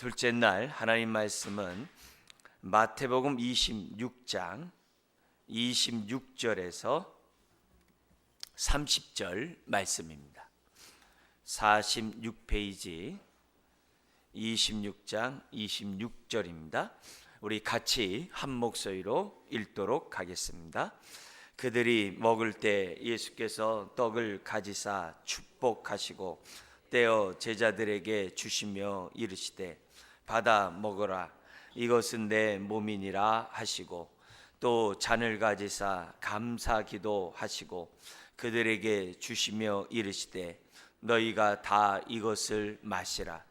둘째 날 하나님 말씀은 마태복음 26장 26절에서 30절 말씀입니다. 46페이지 26장 26절입니다. 우리 같이 한 목소리로 읽도록 하겠습니다. 그들이 먹을 때 예수께서 떡을 가지사 축복하시고 떼어 제자들에게 주시며 이르시되 받아 먹으라, 이것은 내 몸이니라 하시고, 또 잔을 가지사 감사기도 하시고 그들에게 주시며 이르시되 너희가 다 이것을 마시라,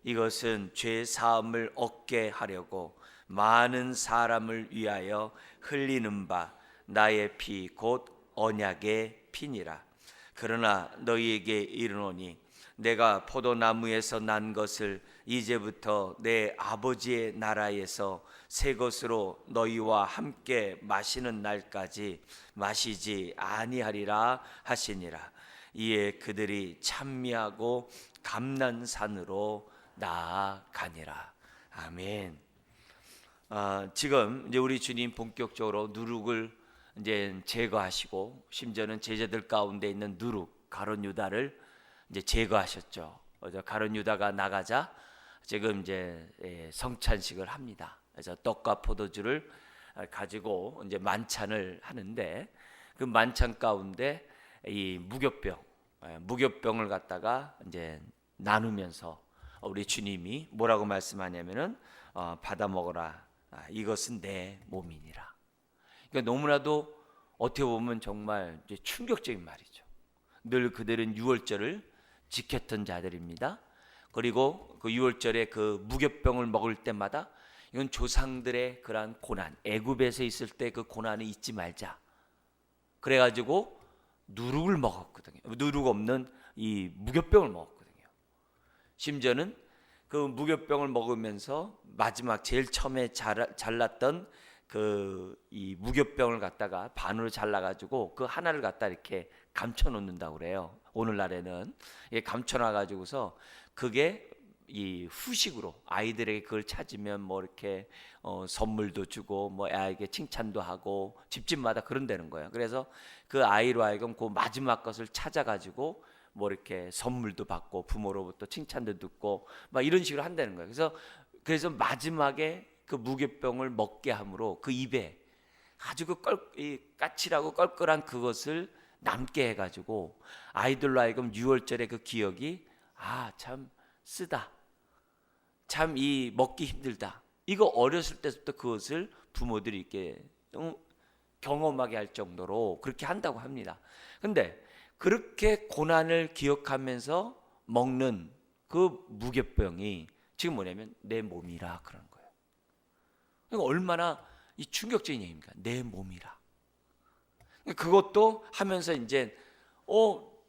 이것은 죄 사함을 얻게 하려고 많은 사람을 위하여 흘리는 바 나의 피 곧 언약의 피니라. 그러나 너희에게 이르노니 내가 포도나무에서 난 것을 이제부터 내 아버지의 나라에서 새 것으로 너희와 함께 마시는 날까지 마시지 아니하리라 하시니라. 이에 그들이 찬미하고 감난산으로 나아가니라. 아멘. 지금 이제 우리 주님 본격적으로 누룩을 이제 제거하시고, 심지어는 제자들 가운데 있는 누룩 가룟 유다를 이제 제거하셨죠. 가룟 유다가 나가자 지금 이제 성찬식을 합니다. 그래서 떡과 포도주를 가지고 이제 만찬을 하는데, 그 만찬 가운데 이 무교병을 갖다가 이제 나누면서 우리 주님이 뭐라고 말씀하냐면은 받아 먹어라, 이것은 내 몸이니라. 그러니까 너무나도 어떻게 보면 정말 이제 충격적인 말이죠. 늘 그들은 유월절을 지켰던 자들입니다. 그리고 그 유월절에 그 무교병을 먹을 때마다 이건 조상들의 그러한 고난, 애굽에서 있을 때 그 고난을 잊지 말자, 그래가지고 누룩을 먹었거든요. 누룩 없는 이 무교병을 먹었거든요. 심지어는 그 무교병을 먹으면서 마지막 제일 처음에 잘랐던 그 이 무교병을 갖다가 반으로 잘라가지고 그 하나를 갖다 이렇게 감춰놓는다고 그래요. 오늘날에는 감춰놔가지고서 그게 이 후식으로 아이들에게 그걸 찾으면 뭐 이렇게 선물도 주고 뭐 아이에게 칭찬도 하고 집집마다 그런다는 거예요. 그래서 그 아이로 하여금 그 마지막 것을 찾아가지고 뭐 이렇게 선물도 받고 부모로부터 칭찬도 듣고 막 이런 식으로 한다는 거예요. 그래서 마지막에 그 무교병을 먹게 함으로 그 입에 아주 그 까칠하고 껄껄한 그것을 남게 해가지고 아이들로 하여금 유월절의 그 기억이 참 쓰다, 참 이 먹기 힘들다, 이거 어렸을 때부터 그것을 부모들이 이렇게 경험하게 할 정도로 그렇게 한다고 합니다. 근데 그렇게 고난을 기억하면서 먹는 그 무교병이 지금 뭐냐면 내 몸이라 그런 거예요. 그러니까 얼마나 이 충격적인 얘기입니까? 내 몸이라. 그것도 하면서 이제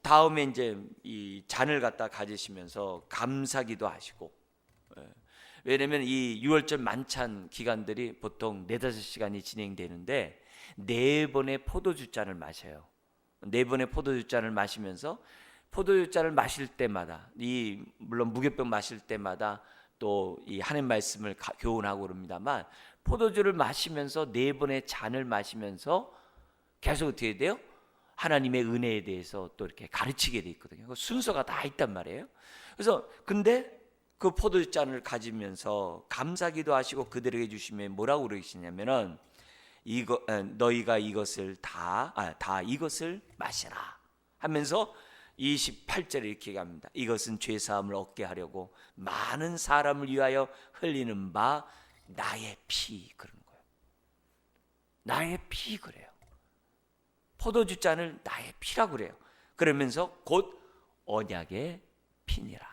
다음에 이제 이 잔을 갖다 가지시면서 감사기도 하시고, 왜냐면 이 6월절 만찬 기간들이 보통 4-5시간이 진행되는데 4번의 포도주 잔을 마셔요. 4번의 포도주 잔을 마시면서 포도주 잔을 마실 때마다 물론 무교병 마실 때마다 또 이 하나님 말씀을 교훈하고 그럽니다만, 포도주를 마시면서 4번의 잔을 마시면서 계속 어떻게 돼요? 하나님의 은혜에 대해서 또 이렇게 가르치게 돼 있거든요. 그 순서가 다 있단 말이에요. 그래서 근데 그 포도주 잔을 가지면서 감사기도 하시고 그들에게 주시면 뭐라고 그러시냐면은 너희가 이것을 다 이것을 마시라 하면서 28절에 이렇게 얘기합니다. 이것은 죄 사함을 얻게 하려고 많은 사람을 위하여 흘리는 바 나의 피, 그런 거예요. 나의 피 그래요. 포도주 잔을 나의 피라고 그래요. 그러면서 곧 언약의 피니라.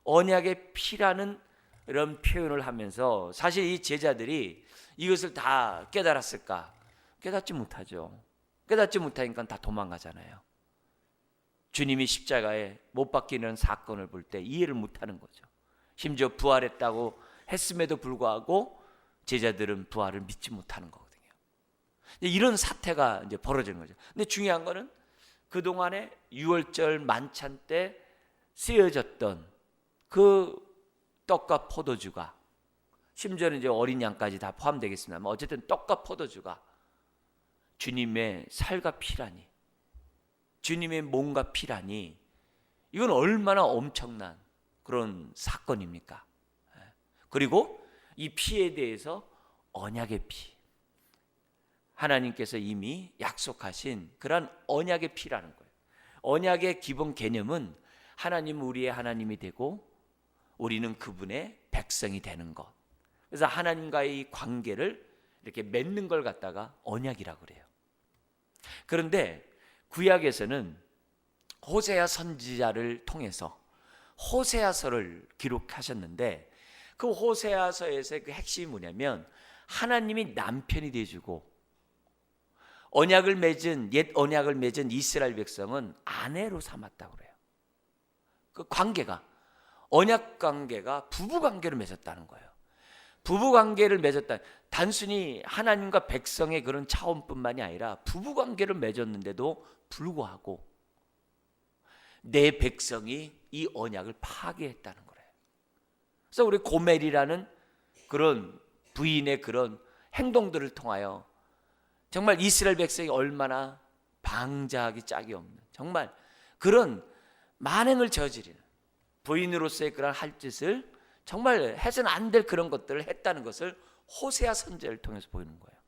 언약의 피라는 이런 표현을 하면서 사실 이 제자들이 이것을 다 깨달았을까? 깨닫지 못하죠. 깨닫지 못하니까 다 도망가잖아요. 주님이 십자가에 못 박히는 사건을 볼 때 이해를 못하는 거죠. 심지어 부활했다고 했음에도 불구하고 제자들은 부활을 믿지 못하는 거거든요. 이런 사태가 이제 벌어지는 거죠. 근데 중요한 거는 그동안에 유월절 만찬 때 쓰여졌던 그 떡과 포도주가, 심지어는 이제 어린 양까지 다 포함되겠습니다만 어쨌든 떡과 포도주가 주님의 살과 피라니, 주님의 몸과 피라니, 이건 얼마나 엄청난 그런 사건입니까? 그리고 이 피에 대해서 언약의 피, 하나님께서 이미 약속하신 그런 언약의 피라는 거예요. 언약의 기본 개념은 하나님은 우리의 하나님이 되고 우리는 그분의 백성이 되는 것. 그래서 하나님과의 이 관계를 이렇게 맺는 걸 갖다가 언약이라고 그래요. 그런데 구약에서는 호세아 선지자를 통해서 호세아서를 기록하셨는데, 그 호세아서에서의 그 핵심이 뭐냐면 하나님이 남편이 되어주고 언약을 맺은, 옛 언약을 맺은 이스라엘 백성은 아내로 삼았다고 그래요. 그 관계가, 언약 관계가 부부 관계를 맺었다는 거예요. 부부 관계를 맺었다, 단순히 하나님과 백성의 그런 차원뿐만이 아니라 부부 관계를 맺었는데도 불구하고 내 백성이 이 언약을 파괴했다는 거예요. 그래서 우리 고멜이라는 그런 부인의 그런 행동들을 통하여 정말 이스라엘 백성이 얼마나 방자하기 짝이 없는, 정말 그런 만행을 저지르는, 부인으로서의 그런 할 짓을 정말 해서는 안 될 그런 것들을 했다는 것을 호세아 선지자를 통해서 보이는 거예요.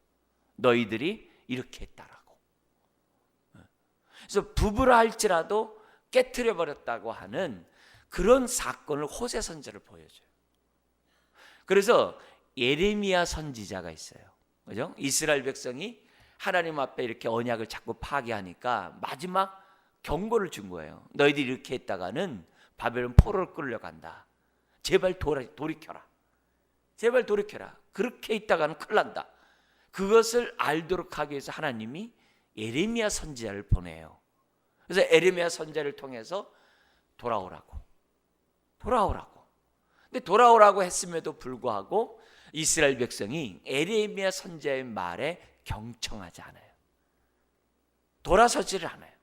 너희들이 이렇게 했다라고. 그래서 부부라 할지라도 깨트려 버렸다고 하는 그런 사건을 호세아 선지자를 보여줘요. 그래서 예레미야 선지자가 있어요. 그죠? 이스라엘 백성이 하나님 앞에 이렇게 언약을 자꾸 파괴하니까 마지막 경고를 준 거예요. 너희들이 이렇게 했다가는 바벨론 포로로 끌려간다. 제발 돌이켜라. 제발 돌이켜라. 그렇게 있다가는 큰일 난다. 그것을 알도록 하기 위해서 하나님이 예레미야 선지자를 보내요. 그래서 예레미야 선지자를 통해서 돌아오라고. 근데 돌아오라고 했음에도 불구하고 이스라엘 백성이 예레미야 선지자의 말에 경청하지 않아요. 돌아서지를 않아요.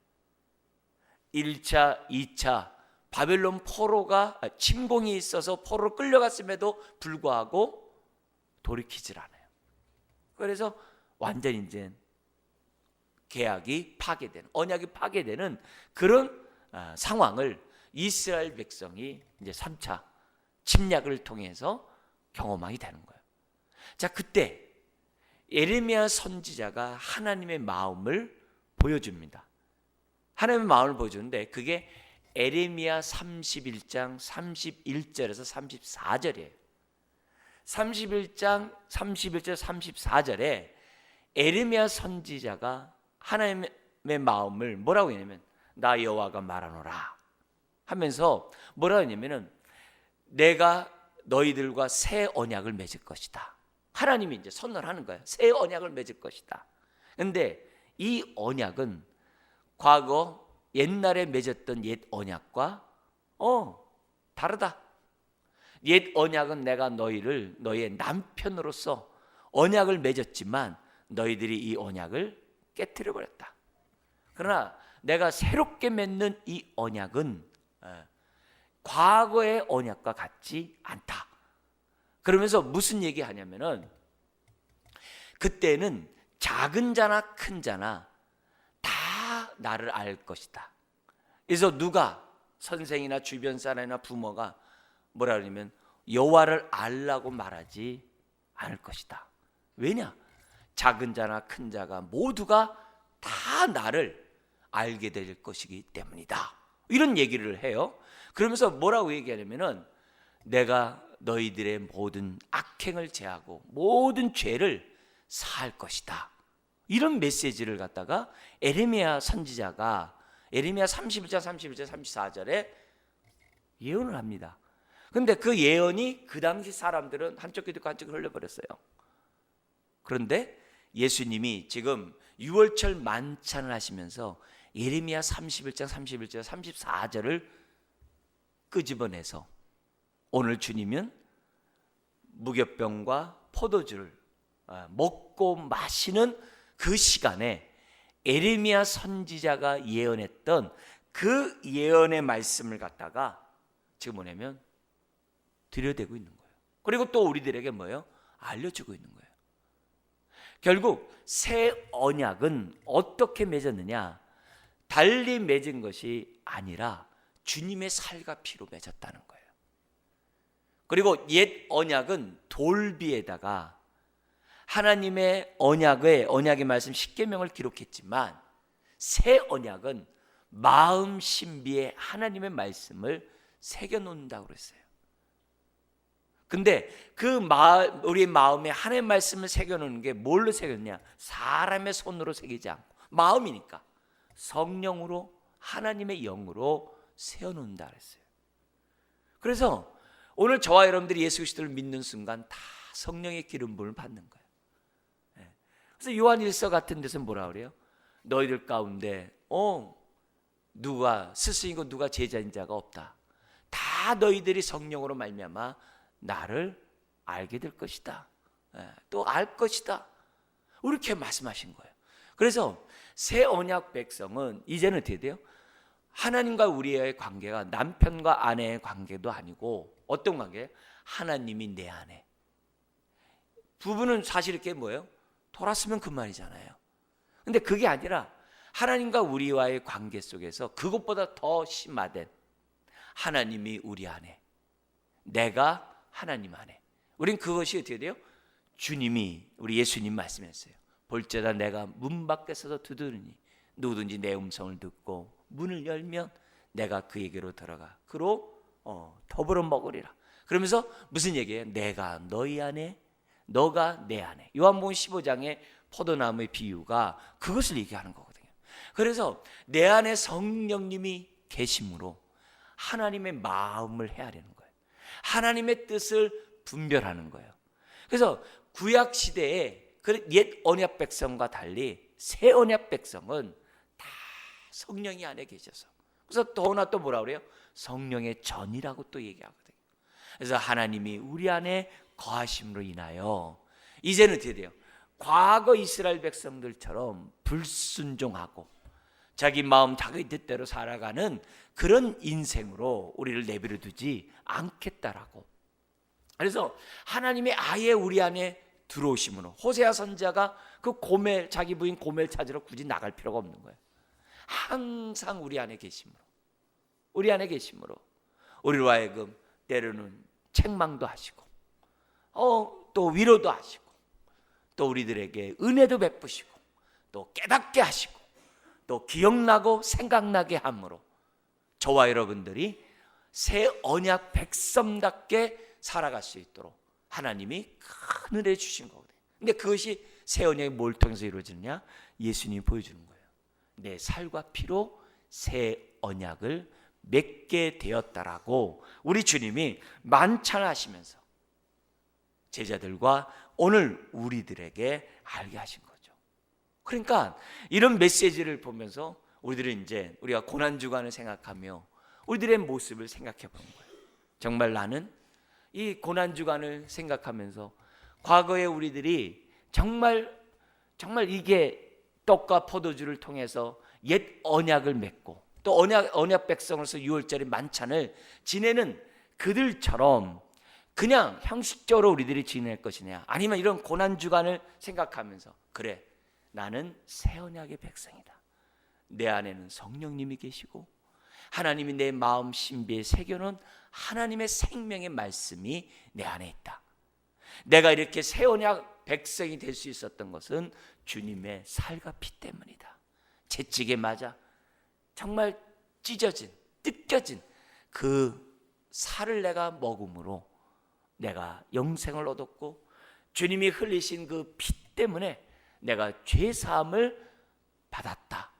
1차, 2차 바벨론 포로가 침공이 있어서 포로로 끌려갔음에도 불구하고 돌이키질 않아요. 그래서 완전히 이제 계약이 파괴되는, 언약이 파괴되는 그런 상황을 이스라엘 백성이 이제 3차 침략을 통해서 경험하게 되는 거예요. 자, 그때 예레미야 선지자가 하나님의 마음을 보여줍니다. 하나님의 마음을 보여주는데 그게 예레미야 31장 31절에서 34절이에요. 31장 31절 34절에 예레미야 선지자가 하나님의 마음을 뭐라고 했냐면 나 여호와가 말하노라 하면서 뭐라고 했냐면은 내가 너희들과 새 언약을 맺을 것이다. 하나님이 이제 선언하는 거예요. 새 언약을 맺을 것이다. 그런데 이 언약은 과거 옛날에 맺었던 옛 언약과 다르다. 옛 언약은 내가 너희의 남편으로서 언약을 맺었지만 너희들이 이 언약을 깨트려 버렸다. 그러나 내가 새롭게 맺는 이 언약은 과거의 언약과 같지 않다. 그러면서 무슨 얘기 하냐면은 그때는 작은 자나 큰 자나 다 나를 알 것이다. 그래서 누가 선생이나 주변 사람이나 부모가 뭐라 그러냐면 여호와를 알라고 말하지 않을 것이다. 왜냐? 작은 자나 큰 자가 모두가 다 나를 알게 될 것이기 때문이다. 이런 얘기를 해요. 그러면서 뭐라고 얘기하냐면은 내가 너희들의 모든 악행을 제하고 모든 죄를 사할 것이다. 이런 메시지를 갖다가 예레미야 선지자가 예레미야 31장 31절 34절에 예언을 합니다. 그런데 그 예언이 그 당시 사람들은 한쪽 귀 듣고 한쪽 귀 흘려버렸어요. 그런데 예수님이 지금 6월절 만찬을 하시면서 예레미야 31장 31절 34절을 끄집어내서 오늘 주님은 무교병과 포도주를 먹고 마시는 그 시간에 예레미야 선지자가 예언했던 그 예언의 말씀을 갖다가 지금 뭐냐면 들여대고 있는 거예요. 그리고 또 우리들에게 뭐예요? 알려주고 있는 거예요. 결국 새 언약은 어떻게 맺었느냐? 달리 맺은 것이 아니라 주님의 살과 피로 맺었다는 거예요. 그리고 옛 언약은 돌비에다가 하나님의 언약의 말씀 십계명을 기록했지만 새 언약은 마음 신비에 하나님의 말씀을 새겨 놓는다고 그랬어요. 근데 우리 마음에 하나님의 말씀을 새겨 놓는 게 뭘로 새겼냐? 사람의 손으로 새기지 않고 마음이니까 성령으로 하나님의 영으로 세워 놓는다 그랬어요. 그래서 오늘 저와 여러분들이 예수 그리스도를 믿는 순간 다 성령의 기름 부음을 받는 거예요. 그래서 요한일서 같은 데서 뭐라 그래요? 너희들 가운데 누가 스승이고 누가 제자인 자가 없다. 다 너희들이 성령으로 말미암아 나를 알게 될 것이다. 또 알 것이다. 이렇게 말씀하신 거예요. 그래서 새 언약 백성은 이제는 어떻게 돼요? 하나님과 우리의 관계가 남편과 아내의 관계도 아니고 어떤 관계예요? 하나님이 내 안에. 부부는 사실 이렇게 뭐예요? 돌았으면 그만이잖아요. 근데 그게 아니라 하나님과 우리와의 관계 속에서 그것보다 더 심화된 하나님이 우리 안에, 내가 하나님 안에. 우린 그것이 어떻게 돼요? 주님이, 우리 예수님 말씀했어요. 볼지어다 내가 문 밖에 서서 두드리니 누구든지 내 음성을 듣고 문을 열면 내가 그에게로 들어가 그로 더불어 먹으리라. 그러면서 무슨 얘기예요? 내가 너희 안에, 너가 내 안에. 요한복음 15장의 포도나무의 비유가 그것을 얘기하는 거거든요. 그래서 내 안에 성령님이 계심으로 하나님의 마음을 헤아리는 거예요. 하나님의 뜻을 분별하는 거예요. 그래서 구약 시대에 옛 언약 백성과 달리 새 언약 백성은 다 성령이 안에 계셔서, 그래서 더구나 또 뭐라 그래요? 성령의 전이라고 또 얘기하거든요. 그래서 하나님이 우리 안에 거하심으로 인하여 이제는 어떻게 돼요? 과거 이스라엘 백성들처럼 불순종하고 자기 마음 자기 뜻대로 살아가는 그런 인생으로 우리를 내버려 두지 않겠다라고. 그래서 하나님의 아예 우리 안에 들어오심으로 호세아 선지자가 그 고멜, 자기 부인 고멜 찾으러 굳이 나갈 필요가 없는 거예요. 항상 우리 안에 계심으로, 우리 안에 계심으로 우리로 하여금 때로는 책망도 하시고 또 위로도 하시고 또 우리들에게 은혜도 베푸시고 또 깨닫게 하시고 또 기억나고 생각나게 함으로 저와 여러분들이 새 언약 백성답게 살아갈 수 있도록 하나님이 큰 은혜 주신 거거든요. 근데 그것이 새 언약이 뭘 통해서 이루어지느냐? 예수님이 보여주는 거예요. 내 살과 피로 새 언약을 맺게 되었다라고 우리 주님이 만찬하시면서 제자들과 오늘 우리들에게 알게 하신 거죠. 그러니까 이런 메시지를 보면서 우리들은 이제 우리가 고난주간을 생각하며 우리들의 모습을 생각해 보는 거예요. 정말 나는 이 고난주간을 생각하면서 과거에 우리들이 정말 이게 떡과 포도주를 통해서 옛 언약을 맺고 또 언약 백성으로서 6월절의 만찬을 지내는 그들처럼 그냥 형식적으로 우리들이 지낼 것이냐, 아니면 이런 고난주간을 생각하면서 그래, 나는 새 언약의 백성이다. 내 안에는 성령님이 계시고 하나님이 내 마음 신비에 새겨놓은 하나님의 생명의 말씀이 내 안에 있다. 내가 이렇게 새 언약 백성이 될 수 있었던 것은 주님의 살과 피 때문이다. 채찍에 맞아 정말 찢어진, 뜯겨진 그 살을 내가 먹음으로 내가 영생을 얻었고 주님이 흘리신 그 피 때문에 내가 죄 사함을 받았다.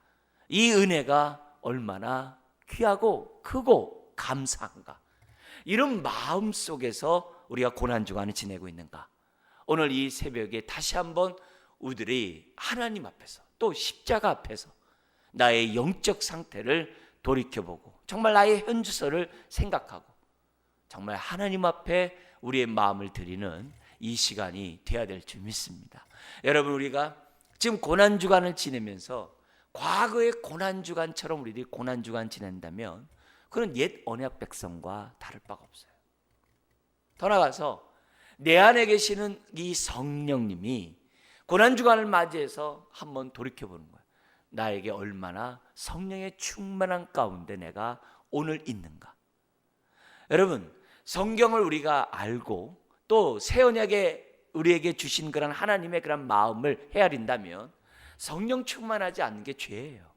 이 은혜가 얼마나 귀하고 크고 감사한가. 이런 마음 속에서 우리가 고난주간을 지내고 있는가. 오늘 이 새벽에 다시 한번 우리들이 하나님 앞에서 또 십자가 앞에서 나의 영적 상태를 돌이켜보고 정말 나의 현주소를 생각하고 정말 하나님 앞에 우리의 마음을 드리는 이 시간이 되어야 될 줄 믿습니다. 여러분, 우리가 지금 고난주간을 지내면서 과거의 고난주간처럼 우리들이 고난주간 지낸다면 그건 옛 언약 백성과 다를 바가 없어요. 더 나아가서 내 안에 계시는 이 성령님이 고난주간을 맞이해서 한번 돌이켜보는 거예요. 나에게 얼마나 성령의 충만한 가운데 내가 오늘 있는가. 여러분, 성경을 우리가 알고 또 새 언약에 우리에게 주신 그런 하나님의 그런 마음을 헤아린다면 성령 충만하지 않는 게 죄예요.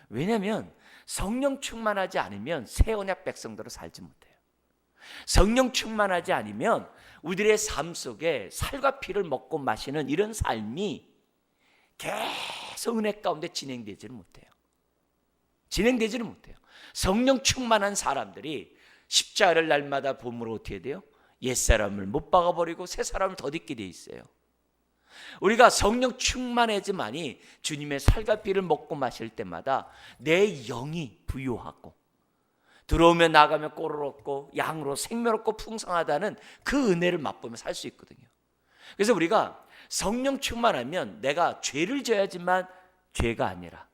왜냐하면 성령 충만하지 않으면 새 언약 백성대로 살지 못해요. 성령 충만하지 않으면 우리들의 삶 속에 살과 피를 먹고 마시는 이런 삶이 계속 은혜 가운데 진행되지는 못해요. 진행되지는 못해요. 성령 충만한 사람들이 십자가를 날마다 봄으로 어떻게 돼요? 옛사람을 못 박아버리고 새 사람을 덧입게 돼 있어요. 우리가 성령 충만해지만이 주님의 살과 피를 먹고 마실 때마다 내 영이 부유하고 들어오면 나가면 꼴을 얻고 양으로 생명없고 풍성하다는 그 은혜를 맛보며 살 수 있거든요. 그래서 우리가 성령 충만하면 내가 죄를 져야지만 죄가 아니라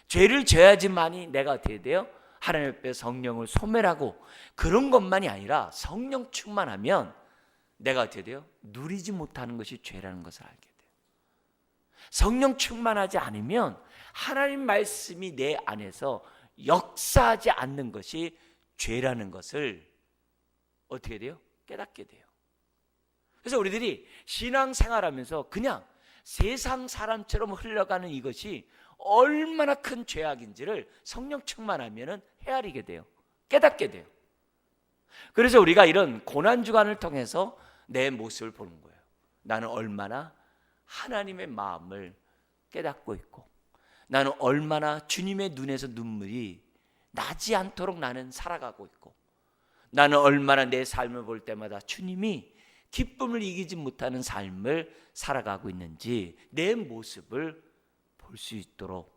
죄를 져야지만이 내가 어떻게 돼요? 하나님 앞에 성령을 소멸하고 그런 것만이 아니라 성령 충만하면 내가 어떻게 돼요? 누리지 못하는 것이 죄라는 것을 알게 돼요. 성령 충만하지 않으면 하나님 말씀이 내 안에서 역사하지 않는 것이 죄라는 것을 어떻게 돼요? 깨닫게 돼요. 그래서 우리들이 신앙생활하면서 그냥 세상 사람처럼 흘러가는 이것이 얼마나 큰 죄악인지를 성령 충만하면 헤아리게 돼요. 깨닫게 돼요. 그래서 우리가 이런 고난주간을 통해서 내 모습을 보는 거예요. 나는 얼마나 하나님의 마음을 깨닫고 있고 나는 얼마나 주님의 눈에서 눈물이 나지 않도록 나는 살아가고 있고 나는 얼마나 내 삶을 볼 때마다 주님이 기쁨을 이기지 못하는 삶을 살아가고 있는지 내 모습을 볼 수 있도록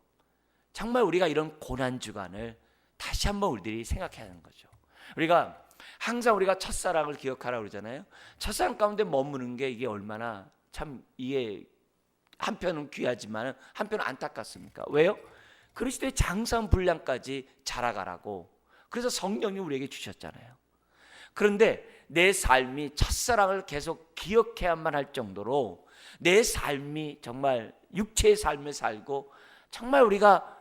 정말 우리가 이런 고난주간을 다시 한번 우리들이 생각해야 하는 거죠. 우리가 항상 우리가 첫사랑을 기억하라고 그러잖아요. 첫사랑 가운데 머무는 게 이게 얼마나 참 이게 한편은 귀하지만 한편은 안타깝습니까? 왜요? 그리스도의 장사한 분량까지 자라가라고 그래서 성령이 우리에게 주셨잖아요. 그런데 내 삶이 첫사랑을 계속 기억해야만 할 정도로 내 삶이 정말 육체의 삶을 살고 정말 우리가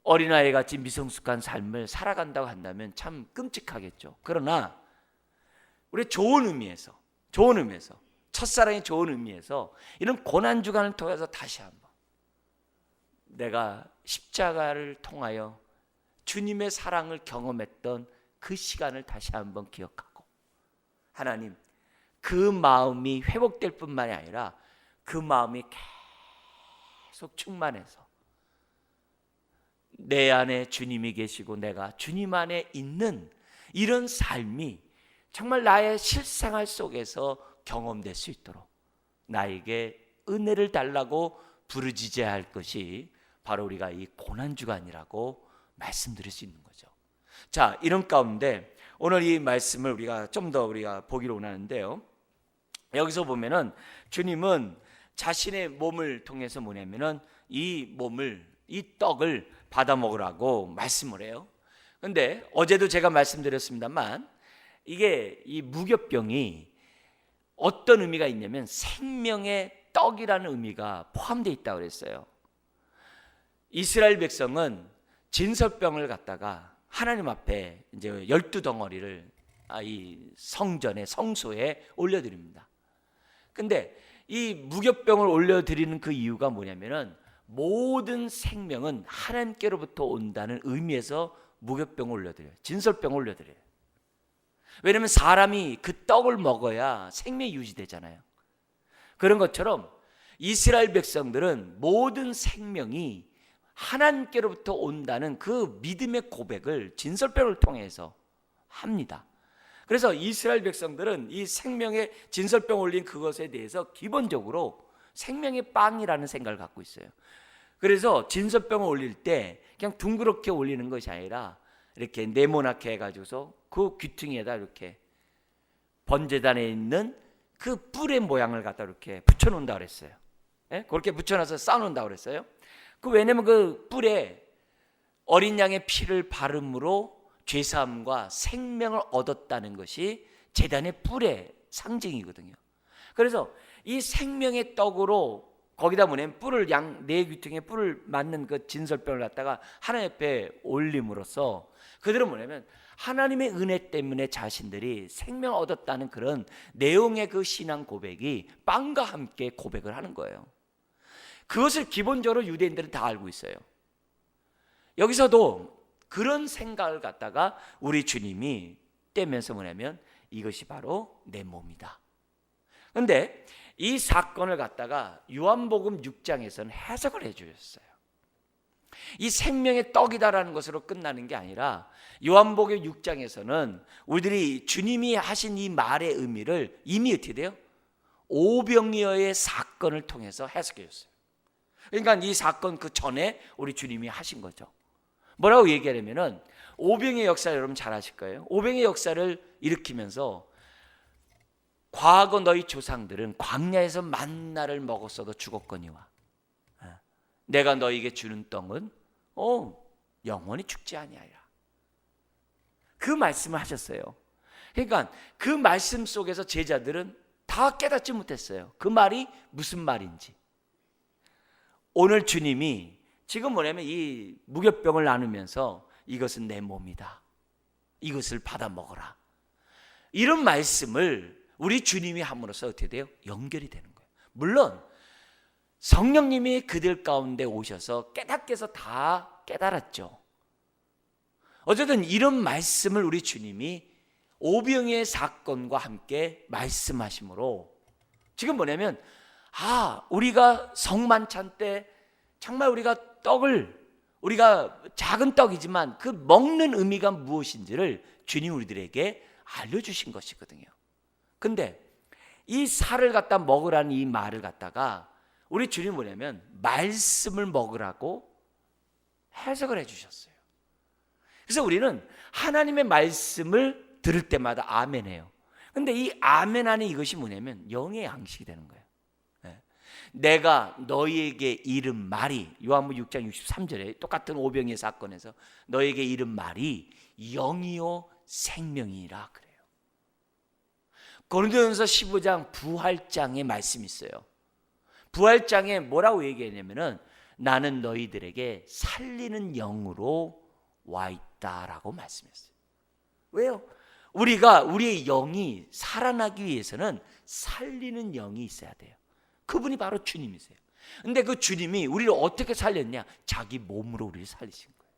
어린아이 같이 미성숙한 삶을 살아간다고 한다면 참 끔찍하겠죠. 그러나 우리 좋은 의미에서 첫사랑의 좋은 의미에서 이런 고난주간을 통해서 다시 한번 내가 십자가를 통하여 주님의 사랑을 경험했던 그 시간을 다시 한번 기억하고 하나님 그 마음이 회복될 뿐만이 아니라 그 마음이 계속 충만해서 내 안에 주님이 계시고 내가 주님 안에 있는 이런 삶이 정말 나의 실생활 속에서 경험될 수 있도록 나에게 은혜를 달라고 부르짖어야 것이 바로 우리가 이 고난주간이라고 말씀드릴 수 있는 거죠. 자, 이런 가운데 오늘 이 말씀을 우리가 좀 더 우리가 보기로 원하는데요. 여기서 보면은 주님은 자신의 몸을 통해서 뭐냐면은 이 떡을 받아 먹으라고 말씀을 해요. 근데 어제도 제가 말씀드렸습니다만 이게 이 무교병이 어떤 의미가 있냐면 생명의 떡이라는 의미가 포함되어 있다고 그랬어요. 이스라엘 백성은 진설병을 갖다가 하나님 앞에 이제 12덩어리를 이 성전에 성소에 올려드립니다. 근데 이 무교병을 올려드리는 그 이유가 뭐냐면은 모든 생명은 하나님께로부터 온다는 의미에서 무교병을 올려드려요. 진설병을 올려드려요. 왜냐하면 사람이 그 떡을 먹어야 생명이 유지되잖아요. 그런 것처럼 이스라엘 백성들은 모든 생명이 하나님께로부터 온다는 그 믿음의 고백을 진설병을 통해서 합니다. 그래서 이스라엘 백성들은 이 생명의 진설병 올린 그것에 대해서 기본적으로 생명의 빵이라는 생각을 갖고 있어요. 그래서 진설병을 올릴 때 그냥 둥그렇게 올리는 것이 아니라 이렇게 네모나게 해가지고서 그 귀퉁이에다 이렇게 번제단에 있는 그 뿔의 모양을 갖다 이렇게 붙여놓는다 그랬어요. 예? 그렇게 붙여놔서 쌓아놓는다 그랬어요. 왜냐면 그 뿔에 어린 양의 피를 바름으로 죄사함과 생명을 얻었다는 것이 제단의 뿔의 상징이거든요. 그래서 이 생명의 떡으로 거기다 뭐냐면 뿔을 양 네 귀퉁이에 뿔을 맞는 그 진설병을 갖다가 하나님 앞에 올림으로써 그들은 뭐냐면 하나님의 은혜 때문에 자신들이 생명을 얻었다는 그런 내용의 그 신앙 고백이 빵과 함께 고백을 하는 거예요. 그것을 기본적으로 유대인들은 다 알고 있어요. 여기서도 그런 생각을 갖다가 우리 주님이 떼면서 뭐냐면 이것이 바로 내 몸이다. 그런데 이 사건을 갖다가 요한복음 6장에서는 해석을 해 주셨어요. 이 생명의 떡이다라는 것으로 끝나는 게 아니라 요한복음 6장에서는 우리들이 주님이 하신 이 말의 의미를 이미 어떻게 돼요? 오병이어의 사건을 통해서 해석해 줬어요. 그러니까 이 사건 그 전에 우리 주님이 하신 거죠. 뭐라고 얘기하냐면은 오병이어 역사를 여러분 잘 아실 거예요. 오병이어 역사를 일으키면서 과거 너희 조상들은 광야에서 만나를 먹었어도 죽었거니와 내가 너희에게 주는 떡은 영원히 죽지 아니하리라. 그 말씀을 하셨어요. 그러니까 그 말씀 속에서 제자들은 다 깨닫지 못했어요. 그 말이 무슨 말인지. 오늘 주님이 지금 뭐냐면 이 무교병을 나누면서 이것은 내 몸이다. 이것을 받아 먹어라. 이런 말씀을 우리 주님이 함으로써 어떻게 돼요? 연결이 되는 거예요. 물론 성령님이 그들 가운데 오셔서 깨닫게 해서 다 깨달았죠. 어쨌든 이런 말씀을 우리 주님이 오병이의 사건과 함께 말씀하심으로 지금 뭐냐면 우리가 성만찬 때 정말 우리가 떡을 우리가 작은 떡이지만 그 먹는 의미가 무엇인지를 주님 우리들에게 알려주신 것이거든요. 근데 이 살을 갖다 먹으라는 이 말을 갖다가 우리 주님 뭐냐면 말씀을 먹으라고 해석을 해주셨어요. 그래서 우리는 하나님의 말씀을 들을 때마다 아멘해요. 근데 이 아멘 안에 이것이 뭐냐면 영의 양식이 되는 거예요. 내가 너희에게 이른 말이 요한복음 6장 63절에 똑같은 오병이의 사건에서 너희에게 이른 말이 영이요 생명이라 그래요. 고린도전서 15장 부활장의 말씀이 있어요. 부활장에 뭐라고 얘기했냐면은 나는 너희들에게 살리는 영으로 와 있다라고 말씀했어요. 왜요? 우리의 영이 살아나기 위해서는 살리는 영이 있어야 돼요. 그분이 바로 주님이세요. 근데 그 주님이 우리를 어떻게 살렸냐? 자기 몸으로 우리를 살리신 거예요.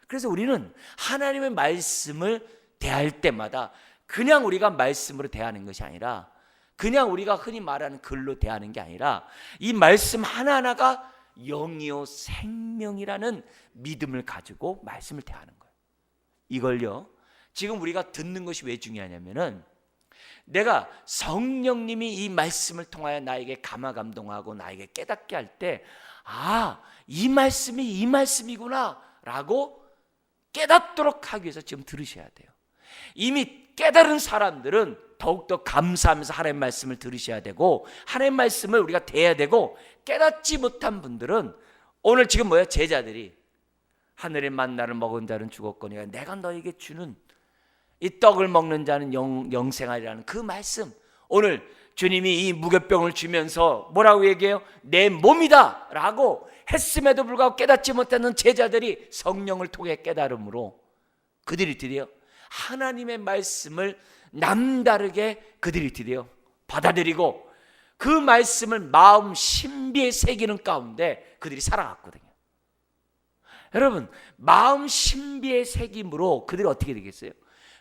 그래서 우리는 하나님의 말씀을 대할 때마다 그냥 우리가 말씀으로 대하는 것이 아니라 그냥 우리가 흔히 말하는 글로 대하는 게 아니라 이 말씀 하나하나가 영이요 생명이라는 믿음을 가지고 말씀을 대하는 거예요. 이걸요 지금 우리가 듣는 것이 왜 중요하냐면은 내가 성령님이 이 말씀을 통하여 나에게 감화감동하고 나에게 깨닫게 할 때 이 말씀이 이 말씀이구나 라고 깨닫도록 하기 위해서 지금 들으셔야 돼요. 이미 깨달은 사람들은 더욱더 감사하면서 하나님의 말씀을 들으셔야 되고 하나님의 말씀을 우리가 대해야 되고 깨닫지 못한 분들은 오늘 지금 뭐야? 제자들이 하늘의 만나를 먹은 자는 죽었거니와 내가 너에게 주는 이 떡을 먹는 자는 영생하리라는 그 말씀, 오늘 주님이 이 무교병을 주면서 뭐라고 얘기해요? 내 몸이다 라고 했음에도 불구하고 깨닫지 못하는 제자들이 성령을 통해 깨달음으로 그들이 드디어 하나님의 말씀을 남다르게 그들이 드디어 받아들이고 그 말씀을 마음 신비에 새기는 가운데 그들이 살아갔거든요. 여러분, 마음 신비에 새김으로 그들이 어떻게 되겠어요?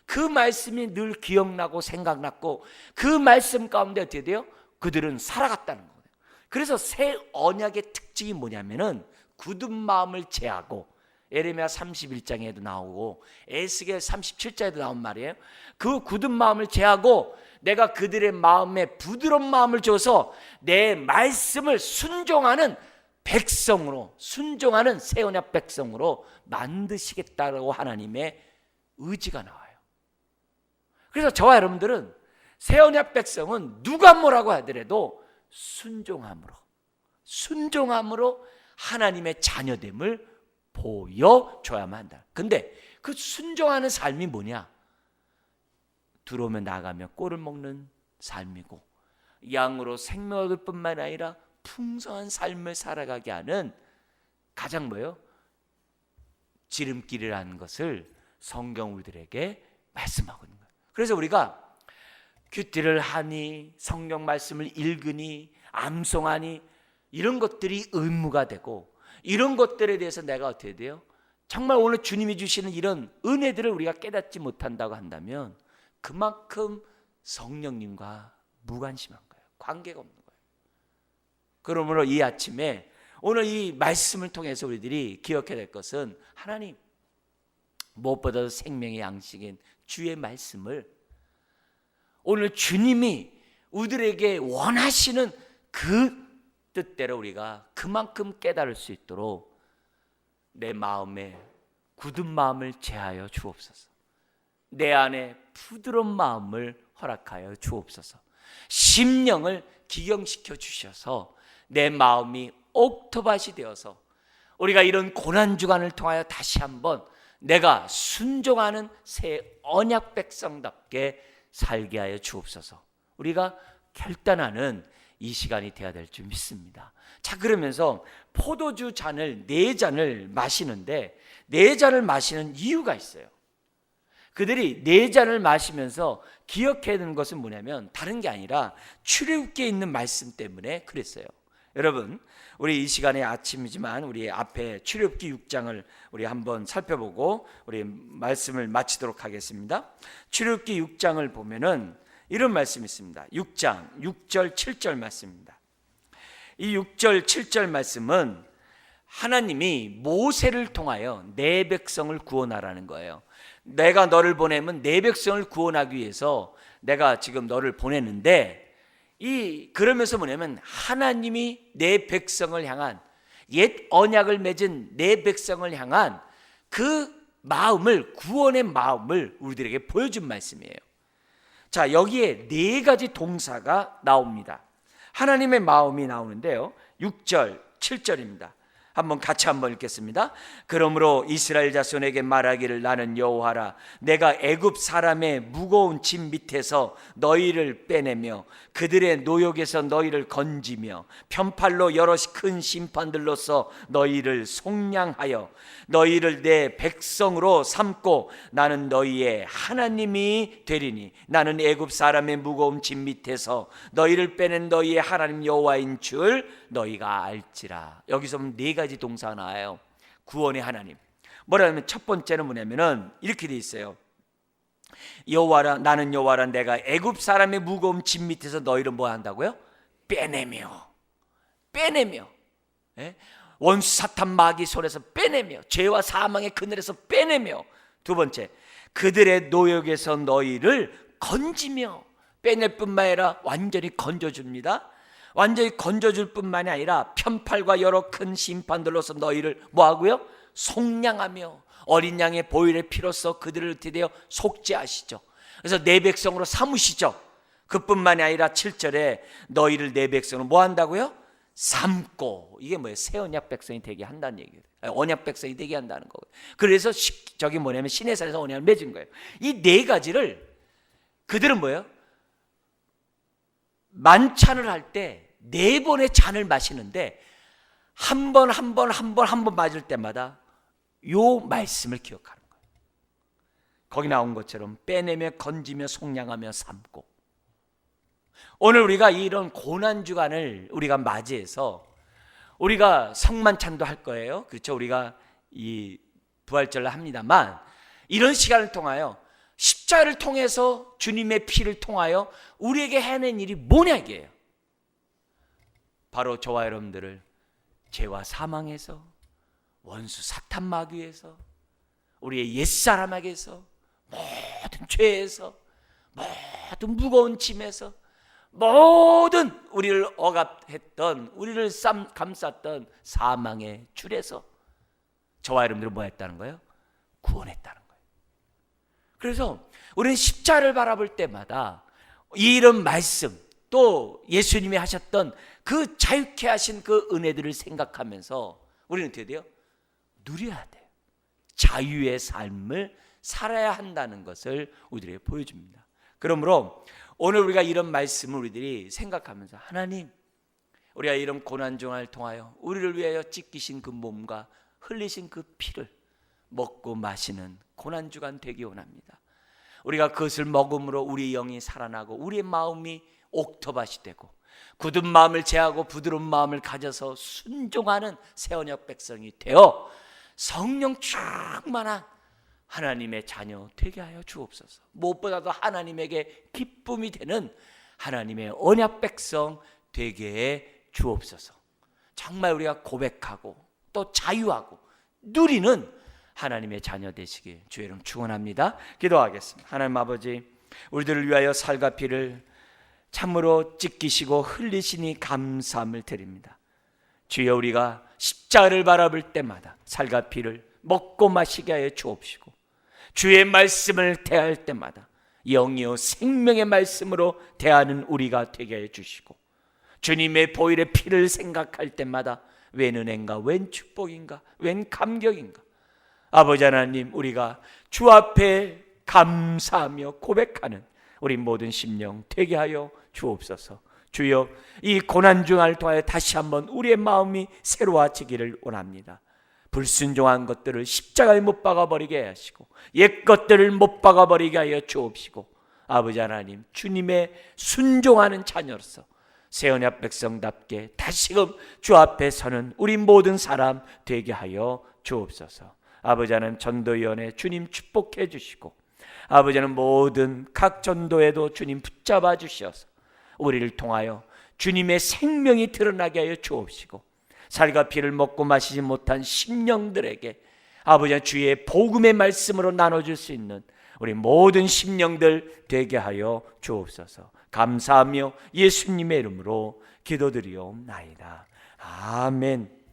그 말씀이 늘 기억나고 생각났고 그 말씀 가운데 어떻게 돼요? 그들은 살아갔다는 거예요. 그래서 새 언약의 특징이 뭐냐면은 굳은 마음을 제하고 예레미야 31장에도 나오고 에스겔 37장에도 나온 말이에요. 그 굳은 마음을 제하고 내가 그들의 마음에 부드러운 마음을 줘서 내 말씀을 순종하는 백성으로, 순종하는 새 언약 백성으로 만드시겠다고 하나님의 의지가 나와요. 그래서 저와 여러분들은 새 언약 백성은 누가 뭐라고 하더라도 순종함으로 하나님의 자녀됨을 보여줘야만 한다. 근데 그 순종하는 삶이 뭐냐? 들어오면 나가며 꼴을 먹는 삶이고 양으로 생명을 얻을 뿐만 아니라 풍성한 삶을 살아가게 하는 가장 뭐예요? 지름길이라는 것을 성경 우리들에게 말씀하고 있는 거예요. 그래서 우리가 큐티를 하니 성경 말씀을 읽으니 암송하니 이런 것들이 의무가 되고 이런 것들에 대해서 내가 어떻게 돼요? 정말 오늘 주님이 주시는 이런 은혜들을 우리가 깨닫지 못한다고 한다면 그만큼 성령님과 무관심한 거예요. 관계가 없는 거예요. 그러므로 이 아침에 오늘 이 말씀을 통해서 우리들이 기억해야 될 것은 하나님 무엇보다도 생명의 양식인 주의 말씀을 오늘 주님이 우리들에게 원하시는 그 뜻대로 우리가 그만큼 깨달을 수 있도록 내 마음에 굳은 마음을 제하여 주옵소서. 내 안에 부드러운 마음을 허락하여 주옵소서. 심령을 기경시켜 주셔서 내 마음이 옥토밭이 되어서 우리가 이런 고난주간을 통하여 다시 한번 내가 순종하는 새 언약 백성답게 살게 하여 주옵소서. 우리가 결단하는 이 시간이 되어야 될 줄 믿습니다. 자, 그러면서 포도주 잔을 4잔을 마시는데 4잔을 마시는 이유가 있어요. 그들이 4잔을 마시면서 기억해야 되는 것은 뭐냐면 다른 게 아니라 출애굽기에 있는 말씀 때문에 그랬어요. 여러분, 우리 이 시간에 아침이지만 우리 앞에 출애굽기 6장을 우리 한번 살펴보고 우리 말씀을 마치도록 하겠습니다. 출애굽기 6장을 보면은 이런 말씀이 있습니다. 6장 6절 7절 말씀입니다. 이 6절 7절 말씀은 하나님이 모세를 통하여 내 백성을 구원하라는 거예요. 내가 너를 보내면 내 백성을 구원하기 위해서 내가 지금 너를 보냈는데 그러면서 뭐냐면 하나님이 내 백성을 향한 옛 언약을 맺은 내 백성을 향한 그 마음을 구원의 마음을 우리들에게 보여준 말씀이에요. 자, 여기에 4가지 동사가 나옵니다. 하나님의 마음이 나오는데요. 6절 7절입니다. 한번 같이 한번 읽겠습니다. 그러므로 이스라엘 자손에게 말하기를 나는 여호와라. 내가 애굽 사람의 무거운 짐 밑에서 너희를 빼내며 그들의 노역에서 너희를 건지며 편팔로 여럿이 큰 심판들로서 너희를 속량하여 너희를 내 백성으로 삼고 나는 너희의 하나님이 되리니 나는 애굽 사람의 무거운 짐 밑에서 너희를 빼낸 너희의 하나님 여호와인 줄 너희가 알지라. 여기서 4가지 동사가 나와요. 구원의 하나님. 뭐라면 첫 번째는 뭐냐면은 이렇게 돼 있어요. 여호와라, 나는 여호와라. 내가 애굽 사람의 무거운 짐 밑에서 너희를 뭐 한다고요? 빼내며 원수 사탄 마귀 손에서 빼내며 죄와 사망의 그늘에서 빼내며. 두 번째, 그들의 노역에서 너희를 건지며. 빼낼 뿐만 아니라 완전히 건져줍니다. 완전히 건져줄 뿐만이 아니라 편팔과 여러 큰 심판들로서 너희를 뭐하고요? 속량하며 어린 양의 보혈의 피로써 그들을 어떻게 속죄하시죠. 그래서 내 백성으로 삼으시죠. 그뿐만이 아니라 7절에 너희를 내 백성으로 뭐 한다고요? 삼고. 이게 뭐예요? 새 언약 백성이 되게 한다는 얘기예요. 언약 백성이 되게 한다는 거예요. 그래서 저기 뭐냐면 시내산에서 언약을 맺은 거예요. 이 4가지를 그들은 뭐예요? 만찬을 할 때 4번의 잔을 마시는데 한 번 맞을 때마다 요 말씀을 기억하는 거예요. 거기 나온 것처럼 빼내며 건지며 속량하며 삼고. 오늘 우리가 이런 고난주간을 우리가 맞이해서 우리가 성만찬도 할 거예요. 그렇죠? 우리가 이 부활절을 합니다만 이런 시간을 통하여 십자가를 통해서 주님의 피를 통하여 우리에게 해낸 일이 뭐냐 이게요. 바로 저와 여러분들을 죄와 사망에서 원수 사탄 마귀에서 우리의 옛사람에게서 모든 죄에서 모든 무거운 짐에서 모든 우리를 억압했던 우리를 감쌌던 사망의 줄에서 저와 여러분들을 뭐 했다는 거예요? 구원했다는 거예요. 그래서 우리는 십자가를 바라볼 때마다 이런 말씀 또 예수님이 하셨던 그 자유케 하신 그 은혜들을 생각하면서 우리는 어떻게 돼요? 누려야 돼요. 자유의 삶을 살아야 한다는 것을 우리에게 보여줍니다. 그러므로 오늘 우리가 이런 말씀을 우리들이 생각하면서, 하나님, 우리가 이런 고난중을 통하여 우리를 위하여 찢기신 그 몸과 흘리신 그 피를 먹고 마시는 고난주간 되기 원합니다. 우리가 그것을 먹음으로 우리 영이 살아나고 우리의 마음이 옥토밭이 되고 굳은 마음을 제하고 부드러운 마음을 가져서 순종하는 새 언약 백성이 되어 성령 충만한 하나님의 자녀 되게 하여 주옵소서. 무엇보다도 하나님에게 기쁨이 되는 하나님의 언약 백성 되게 해 주옵소서. 정말 우리가 고백하고 또 자유하고 누리는 하나님의 자녀 되시길 주의 이름 축원합니다. 기도하겠습니다. 하나님 아버지, 우리들을 위하여 살과 피를 참으로 찢기시고 흘리시니 감사함을 드립니다. 주여, 우리가 십자가를 바라볼 때마다 살과 피를 먹고 마시게 하여 주옵시고, 주의 말씀을 대할 때마다 영이요 생명의 말씀으로 대하는 우리가 되게 해 주시고, 주님의 보혈의 피를 생각할 때마다 웬 은혜인가, 웬 축복인가, 웬 감격인가. 아버지 하나님, 우리가 주 앞에 감사하며 고백하는 우리 모든 심령 되게 하여 주옵소서. 주여, 이 고난중을 통하여 다시 한번 우리의 마음이 새로워지기를 원합니다. 불순종한 것들을 십자가에 못 박아버리게 하시고 옛 것들을 못 박아버리게 하여 주옵시고, 아버지 하나님, 주님의 순종하는 자녀로서 새 언약 백성답게 다시금 주 앞에 서는 우리 모든 사람 되게 하여 주옵소서. 아버지 하나님, 전도위원회 주님 축복해 주시고, 아버지 하나님, 모든 각 전도에도 주님 붙잡아 주셔서 우리를 통하여 주님의 생명이 드러나게 하여 주옵시고, 살과 피를 먹고 마시지 못한 심령들에게 아버지 하나님, 주의 복음의 말씀으로 나눠줄 수 있는 우리 모든 심령들 되게 하여 주옵소서. 감사하며 예수님의 이름으로 기도드리옵나이다. 아멘.